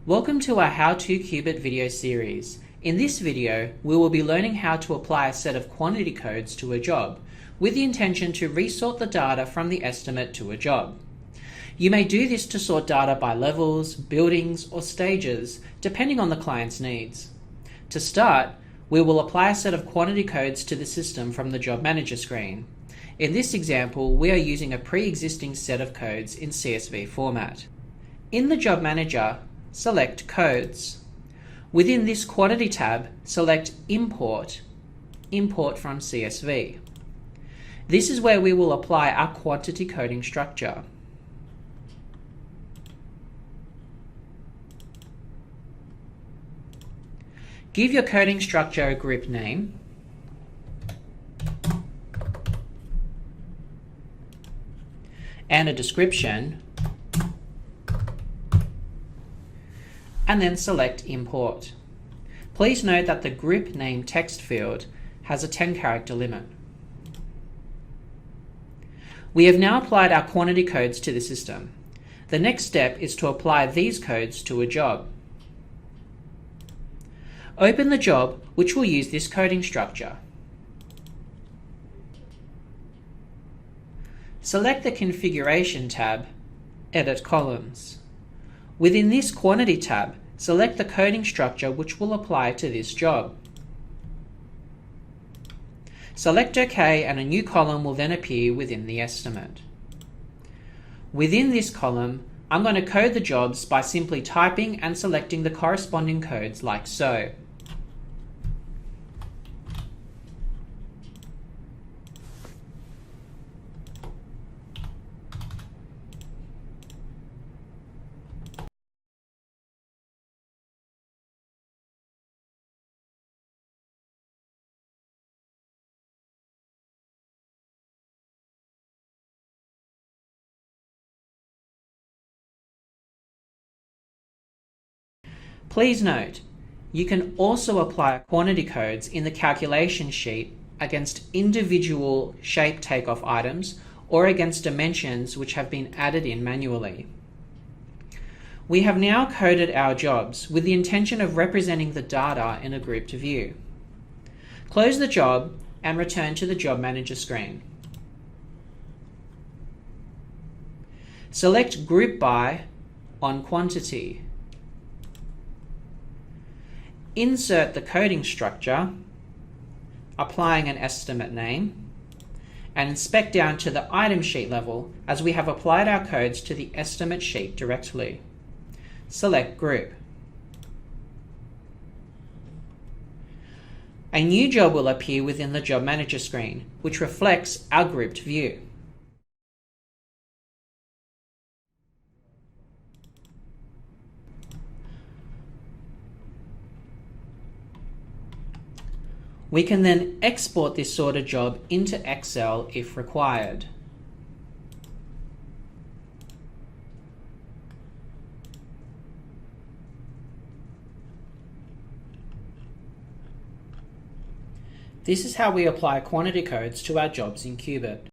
Welcome to our How to Cubit video series. In this video, we will be learning how to apply a set of quantity codes to a job, with the intention to resort the data from the estimate to a job. You may do this to sort data by levels, buildings, or stages, depending on the client's needs. To start, we will apply a set of quantity codes to the system from the Job Manager screen. In this example, we are using a pre-existing set of codes in CSV format. In the Job Manager, select Codes. Within this Quantity tab, select Import from CSV. This is where we will apply our quantity coding structure. Give your coding structure a group name, and a description, and then select Import. Please note that the group name text field has a 10-character limit. We have now applied our quantity codes to the system. The next step is to apply these codes to a job. Open the job, which will use this coding structure. Select the Configuration tab, Edit Columns. Within this Quantity tab, select the coding structure which will apply to this job. Select OK, and a new column will then appear within the estimate. Within this column, I'm going to code the jobs by simply typing and selecting the corresponding codes like so. Please note, you can also apply quantity codes in the calculation sheet against individual shape takeoff items or against dimensions which have been added in manually. We have now coded our jobs with the intention of representing the data in a grouped view. Close the job and return to the Job Manager screen. Select Group By on Quantity. Insert the coding structure, applying an estimate name, and inspect down to the item sheet level as we have applied our codes to the estimate sheet directly. Select Group. A new job will appear within the Job Manager screen, which reflects our grouped view. We can then export this sorted job into Excel if required. This is how we apply quantity codes to our jobs in Cubit.